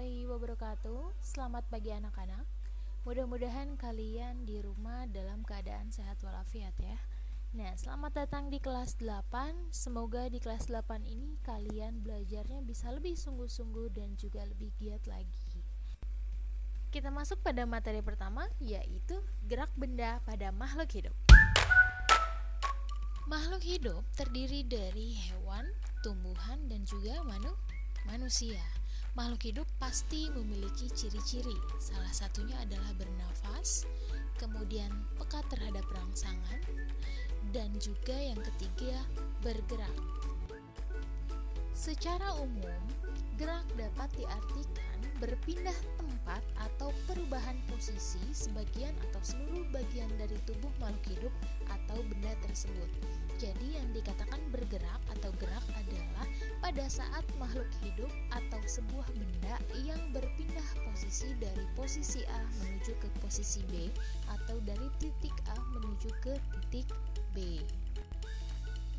warahmatullahi wabarakatuh. Selamat pagi anak-anak. Mudah-mudahan kalian di rumah dalam keadaan sehat walafiat ya. Nah, selamat datang di kelas 8. Semoga di kelas 8 ini kalian belajarnya bisa lebih sungguh-sungguh dan juga lebih giat lagi. Kita masuk pada materi pertama, yaitu gerak benda pada makhluk hidup. Makhluk hidup terdiri dari hewan, tumbuhan, dan juga manusia. Makhluk hidup pasti memiliki ciri-ciri. Salah satunya adalah bernafas, kemudian peka terhadap rangsangan, dan juga yang ketiga bergerak. Secara umum, gerak dapat diartikan berpindah tempat atau perubahan posisi sebagian atau seluruh bagian dari tubuh makhluk hidup atau benda tersebut. Jadi yang dikatakan bergerak atau gerak adalah pada saat makhluk hidup atau sebuah benda yang berpindah posisi dari posisi A menuju ke posisi B atau dari titik A menuju ke titik B.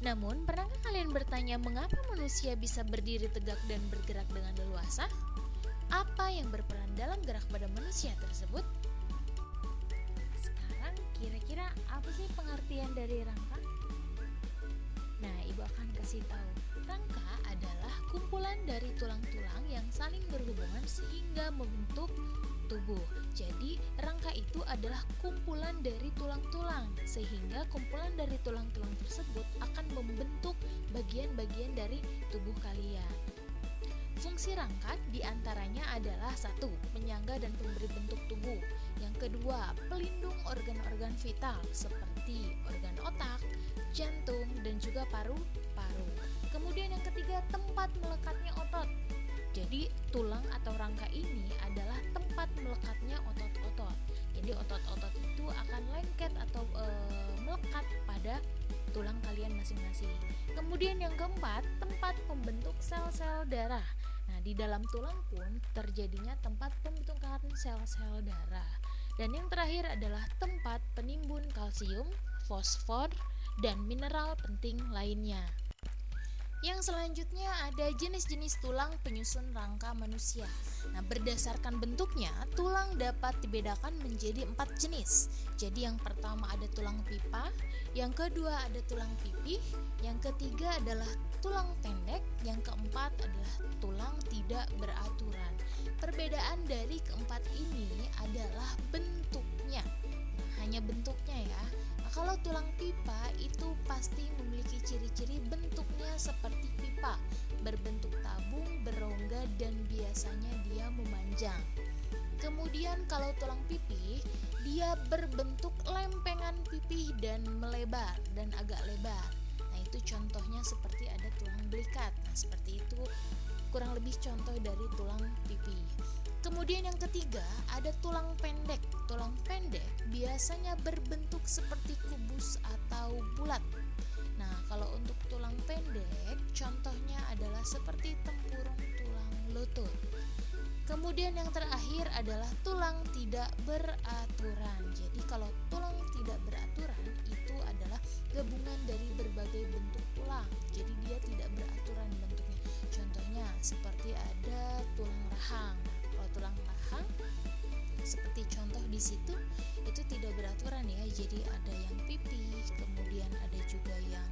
Namun, pernahkah kalian bertanya mengapa manusia bisa berdiri tegak dan bergerak dengan leluasa? Apa yang berperan dalam gerak pada manusia tersebut? Sekarang, kira-kira apa sih pengertian dari rangka? Nah, Ibu akan kasih tahu. Rangka adalah kumpulan dari tulang-tulang yang saling berhubungan sehingga membentuk tubuh. Jadi, rangka itu adalah kumpulan dari tulang-tulang, sehingga kumpulan dari tulang-tulang tersebut akan membentuk bagian-bagian dari tubuh kalian. Fungsi rangka diantaranya adalah 1. Penyangga dan pemberi bentuk tubuh. Yang kedua, pelindung organ-organ vital seperti organ otak, jantung, dan juga paru-paru. Kemudian yang ketiga, tempat melekatnya otot. Jadi tulang atau rangka ini adalah tempat melekatnya otot-otot. Jadi otot-otot itu akan lengket atau melekat pada tulang kalian masing-masing. Kemudian yang keempat, tempat pembentuk sel-sel darah. Nah, di dalam tulang pun terjadinya tempat pembentukan sel-sel darah. Dan yang terakhir adalah tempat penimbun kalsium, fosfor, dan mineral penting lainnya. Yang selanjutnya ada jenis-jenis tulang penyusun rangka manusia. Nah, berdasarkan bentuknya, tulang dapat dibedakan menjadi 4 jenis. Jadi yang pertama ada tulang pipa, yang kedua ada tulang pipih, yang ketiga adalah tulang pendek, yang keempat adalah tulang tidak beraturan. Perbedaan dari keempat ini adalah bentuknya. Nah, hanya bentuknya ya. Kalau tulang pipa itu pasti memiliki ciri-ciri bentuknya seperti pipa, berbentuk tabung, berongga, dan biasanya dia memanjang. Kemudian kalau tulang pipih, dia berbentuk lempengan pipih dan melebar dan agak lebar. Nah, itu contohnya seperti ada tulang belikat. Nah, seperti itu kurang lebih contoh dari tulang pipih. Kemudian yang ketiga ada tulang pendek. Tulang pendek biasanya berbentuk seperti kubus atau bulat. Nah, kalau untuk tulang pendek contohnya adalah seperti tempurung tulang lutut. Kemudian yang terakhir adalah tulang tidak beraturan. Jadi kalau tulang tidak beraturan itu adalah gabungan dari berbagai bentuk tulang. Jadi dia tidak beraturan bentuknya. Contohnya seperti ada tulang rahang. Kalau tulang rahang seperti contoh di situ itu tidak beraturan ya. Jadi ada yang pipih, kemudian ada juga yang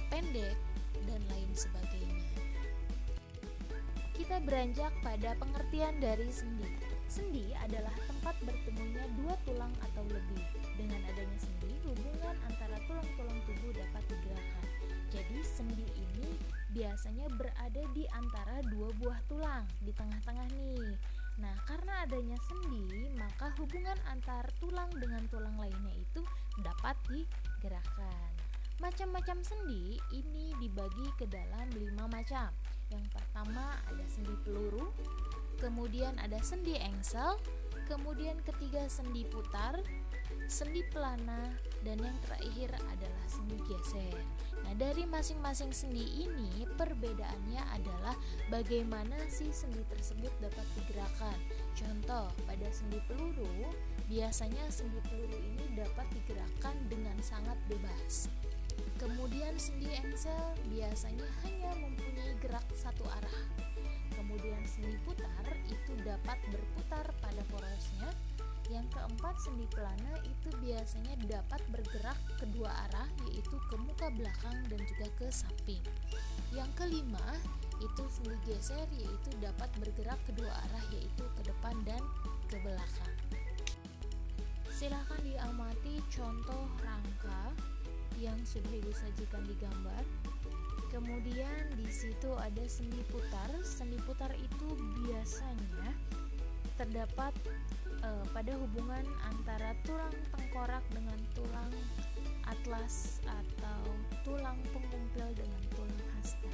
pendek dan lain sebagainya. Kita beranjak pada pengertian dari sendi. Sendi adalah tempat bertemunya dua tulang atau lebih. Dengan adanya sendi, hubungan antara tulang-tulang tubuh dapat digerakkan. Jadi sendi ini biasanya berada di antara dua buah tulang, di tengah-tengah nih. Nah, karena adanya sendi, maka hubungan antar tulang dengan tulang lainnya itu dapat digerakkan. Macam-macam sendi ini dibagi ke dalam 5 macam. Yang pertama ada sendi peluru, kemudian ada sendi engsel, kemudian ketiga sendi putar, sendi pelana, dan yang terakhir adalah sendi geser. Nah, dari masing-masing sendi ini perbedaannya adalah bagaimana si sendi tersebut dapat digerakkan. Contoh, pada sendi peluru, biasanya sendi peluru ini dapat digerakkan dengan sangat bebas. Kemudian sendi engsel biasanya hanya mempunyai gerak satu arah. Kemudian Yang keempat, sendi pelana itu biasanya dapat bergerak kedua arah, yaitu ke muka belakang dan juga ke samping. Yang kelima, itu sendi geser, yaitu dapat bergerak kedua arah, yaitu ke depan dan ke belakang. Silahkan diamati contoh rangka yang sudah Ibu sajikan di gambar. Kemudian di situ ada sendi putar. Sendi putar itu biasanya terdapat pada hubungan antara tulang tengkorak dengan tulang atlas atau tulang pengumpil dengan tulang hasta.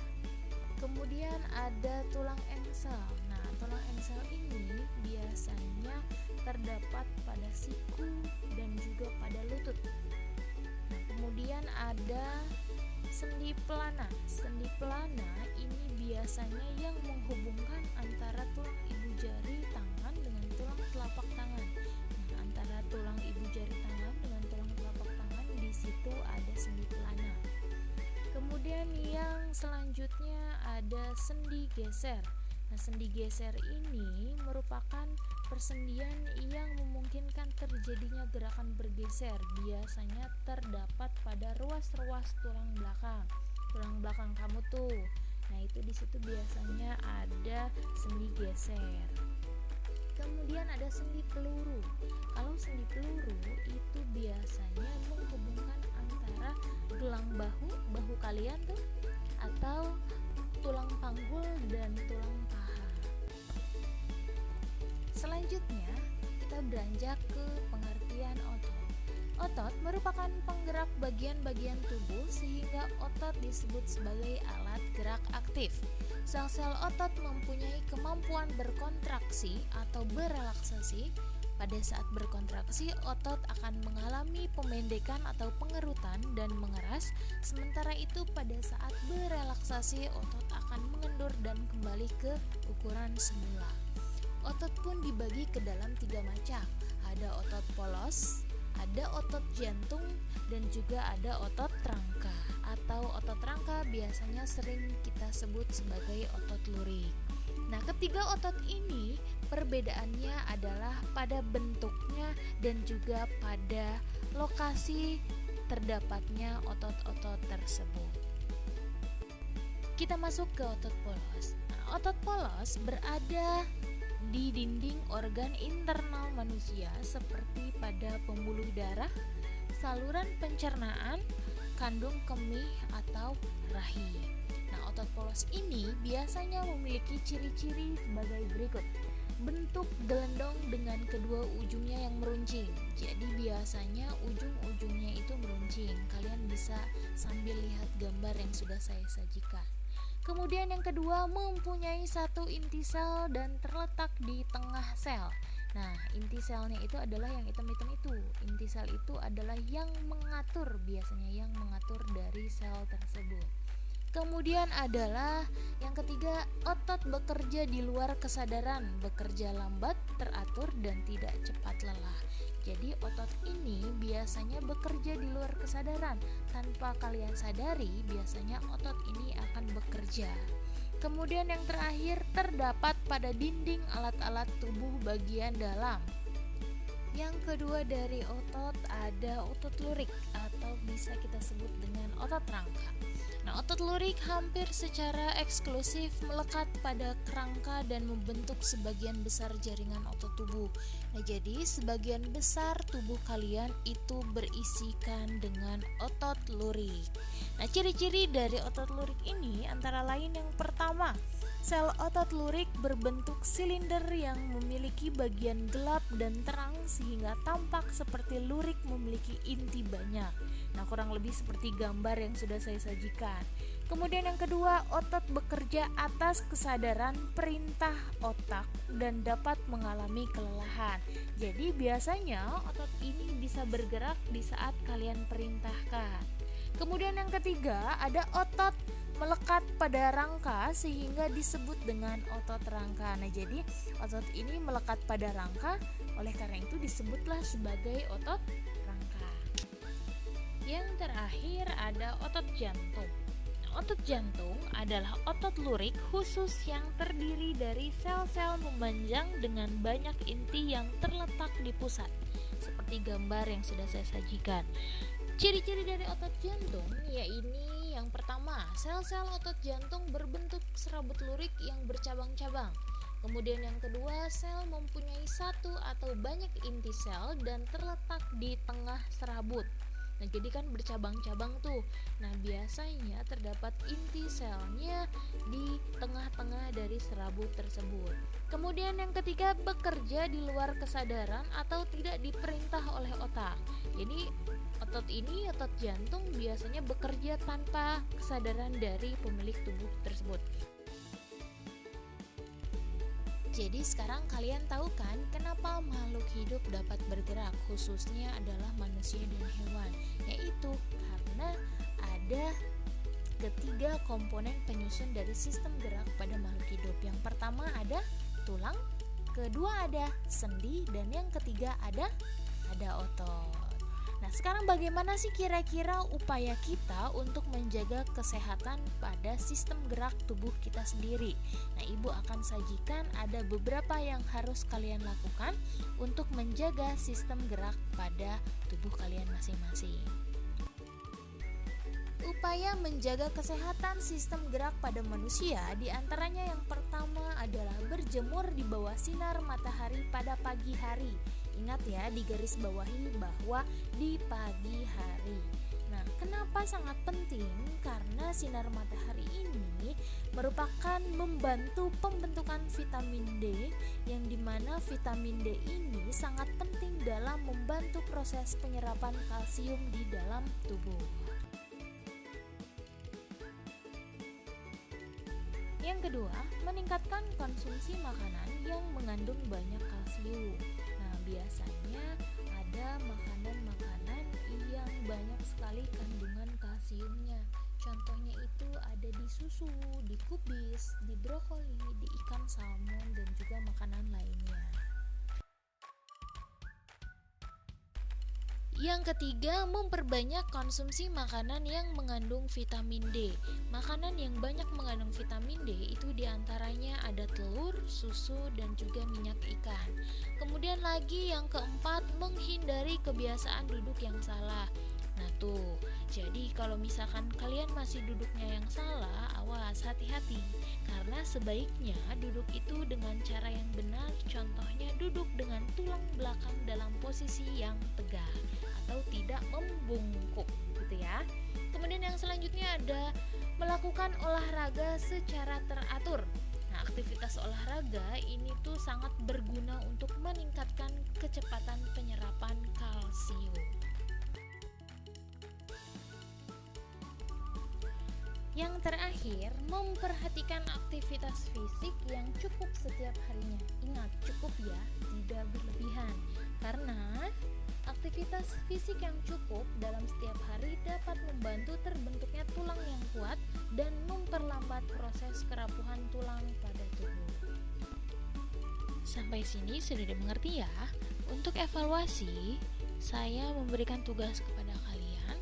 Kemudian ada tulang engsel. Nah, tulang engsel ini biasanya terdapat pada siku dan juga pada lutut. Nah, kemudian ada sendi pelana. Sendi pelana ini biasanya yang menghubungkan antara tulang ibu jari tangan dengan tulang telapak tangan. Nah, antara tulang ibu jari tangan dengan tulang telapak tangan di situ ada sendi pelana. Kemudian yang selanjutnya ada sendi geser. Nah, sendi geser ini merupakan persendian yang memungkinkan terjadinya gerakan bergeser. Biasanya terdapat pada ruas-ruas tulang belakang. Tulang belakang kamu tuh. Nah, itu di situ biasanya ada sendi geser. Kemudian ada sendi peluru. Kalau sendi peluru itu biasanya menghubungkan antara gelang bahu kalian tuh, atau tulang panggul dan tulang paha. Selanjutnya, kita beranjak ke pengertian otot. Otot merupakan penggerak bagian-bagian tubuh sehingga otot disebut sebagai alat gerak aktif. Sel-sel otot mempunyai kemampuan berkontraksi atau berelaksasi. Pada saat berkontraksi, otot akan mengalami pemendekan atau pengerutan dan mengeras. Sementara itu, pada saat berelaksasi, otot akan mengendur dan kembali ke ukuran semula. Otot pun dibagi ke dalam 3 macam. Ada otot polos, ada otot jantung, dan juga ada otot rangka. Atau otot rangka biasanya sering kita sebut sebagai otot lurik. Nah, ketiga otot ini perbedaannya adalah pada bentuknya dan juga pada lokasi terdapatnya otot-otot tersebut. Kita masuk ke otot polos. Nah, otot polos berada di dinding organ internal manusia seperti pada pembuluh darah, saluran pencernaan, kandung kemih atau rahim. Nah, otot polos ini biasanya memiliki ciri-ciri sebagai berikut. Bentuk gelendong dengan kedua ujungnya yang meruncing. Jadi biasanya ujung-ujungnya itu meruncing. Kalian bisa sambil lihat gambar yang sudah saya sajikan. Kemudian yang kedua, mempunyai satu inti sel dan terletak di tengah sel. Nah, inti selnya itu adalah yang hitam-hitam itu. Inti sel itu adalah yang mengatur, biasanya yang mengatur dari sel tersebut. Kemudian adalah yang ketiga, otot bekerja di luar kesadaran, bekerja lambat, teratur, dan tidak cepat lelah. Jadi otot ini biasanya bekerja di luar kesadaran. Tanpa kalian sadari, biasanya otot ini akan bekerja. Kemudian yang terakhir, terdapat pada dinding alat-alat tubuh bagian dalam. Yang kedua dari otot ada otot lurik atau bisa kita sebut dengan otot rangka. Nah, otot lurik hampir secara eksklusif melekat pada kerangka dan membentuk sebagian besar jaringan otot tubuh. Nah, jadi sebagian besar tubuh kalian itu berisikan dengan otot lurik. Nah, ciri-ciri dari otot lurik ini antara lain yang pertama, sel otot lurik berbentuk silinder yang memiliki bagian gelap dan terang sehingga tampak seperti lurik memiliki inti banyak. Nah, kurang lebih seperti gambar yang sudah saya sajikan. Kemudian yang kedua, otot bekerja atas kesadaran perintah otak dan dapat mengalami kelelahan. Jadi biasanya otot ini bisa bergerak di saat kalian perintahkan. Kemudian yang ketiga, ada otot melekat pada rangka sehingga disebut dengan otot rangka. Nah, jadi otot ini melekat pada rangka, oleh karena itu disebutlah sebagai otot rangka. Yang terakhir ada otot jantung. otot jantung adalah otot lurik khusus yang terdiri dari sel-sel memanjang dengan banyak inti yang terletak di pusat, seperti gambar yang sudah saya sajikan. Ciri-ciri dari otot jantung yaitu yang pertama, sel-sel otot jantung berbentuk serabut lurik yang bercabang-cabang. Kemudian yang kedua, sel mempunyai satu atau banyak inti sel dan terletak di tengah serabut. Nah, jadi kan bercabang-cabang tuh. Nah, biasanya terdapat inti selnya di tengah-tengah dari serabut tersebut. Kemudian yang ketiga, bekerja di luar kesadaran atau tidak diperintah oleh otak. Jadi otot ini, otot jantung biasanya bekerja tanpa kesadaran dari pemilik tubuh tersebut. Jadi sekarang kalian tahu kan kenapa makhluk hidup dapat bergerak, khususnya adalah manusia dan hewan, yaitu karena ada ketiga komponen penyusun dari sistem gerak pada makhluk hidup. Yang pertama ada tulang, kedua ada sendi, dan yang ketiga ada otot. Nah, sekarang bagaimana sih kira-kira upaya kita untuk menjaga kesehatan pada sistem gerak tubuh kita sendiri? Nah, Ibu akan sajikan ada beberapa yang harus kalian lakukan untuk menjaga sistem gerak pada tubuh kalian masing-masing. Upaya menjaga kesehatan sistem gerak pada manusia diantaranya yang pertama adalah berjemur di bawah sinar matahari pada pagi hari. Ingat ya, di garis bawahi bahwa di pagi hari. Nah, kenapa sangat penting? Karena sinar matahari ini merupakan membantu pembentukan vitamin D, yang dimana vitamin D ini sangat penting dalam membantu proses penyerapan kalsium di dalam tubuh. Yang kedua, meningkatkan konsumsi makanan yang mengandung banyak kalsium. Nah, biasanya ada makanan-makanan yang banyak sekali kandungan kalsiumnya. Contohnya itu ada di susu, di kubis, di brokoli, di ikan salmon, dan juga makanan lainnya. Yang ketiga, memperbanyak konsumsi makanan yang mengandung vitamin D. Makanan yang banyak mengandung vitamin D itu diantaranya ada telur, susu, dan juga minyak ikan. Kemudian lagi yang keempat, menghindari kebiasaan duduk yang salah. Nah tuh, jadi kalau misalkan kalian masih duduknya yang salah, awas, hati-hati. Karena sebaiknya duduk itu dengan cara yang benar, contohnya duduk dengan tulang belakang dalam posisi yang tegak atau tidak membungkuk gitu ya. Kemudian yang selanjutnya ada melakukan olahraga secara teratur. Nah, aktivitas olahraga ini tuh sangat berguna untuk meningkatkan kecepatan penyerapan kalsium. Yang terakhir, memperhatikan aktivitas fisik yang cukup setiap harinya. Ingat, cukup ya, tidak berlebihan. Karena aktivitas fisik yang cukup dalam setiap hari dapat membantu terbentuknya tulang yang kuat dan memperlambat proses kerapuhan tulang pada tubuh. Sampai sini sudah dimengerti ya? Untuk evaluasi, saya memberikan tugas kepada kalian.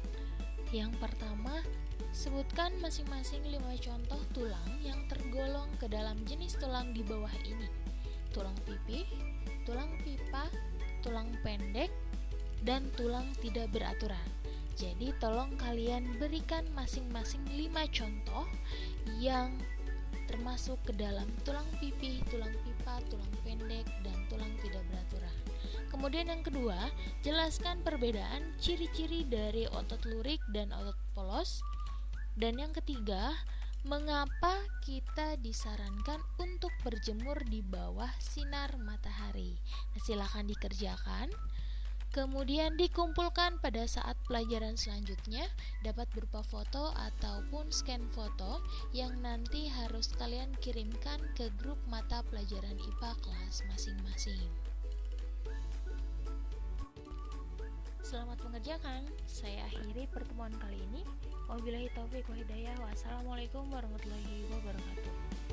Yang pertama, sebutkan masing-masing 5 contoh tulang yang tergolong ke dalam jenis tulang di bawah ini. Tulang pipih, tulang pipa, tulang pendek, dan tulang tidak beraturan. Jadi tolong kalian berikan masing-masing 5 contoh yang termasuk ke dalam tulang pipih, tulang pipa, tulang pendek, dan tulang tidak beraturan. Kemudian yang kedua, jelaskan perbedaan ciri-ciri dari otot lurik dan otot polos. Dan yang ketiga, mengapa kita disarankan untuk berjemur di bawah sinar matahari. Nah, silakan dikerjakan. Kemudian dikumpulkan pada saat pelajaran selanjutnya, dapat berupa foto ataupun scan foto yang nanti harus kalian kirimkan ke grup mata pelajaran IPA kelas masing-masing. Selamat mengerjakan. Saya akhiri pertemuan kali ini. Wabillahi taufiq wa hidayah. Wassalamualaikum warahmatullahi wabarakatuh.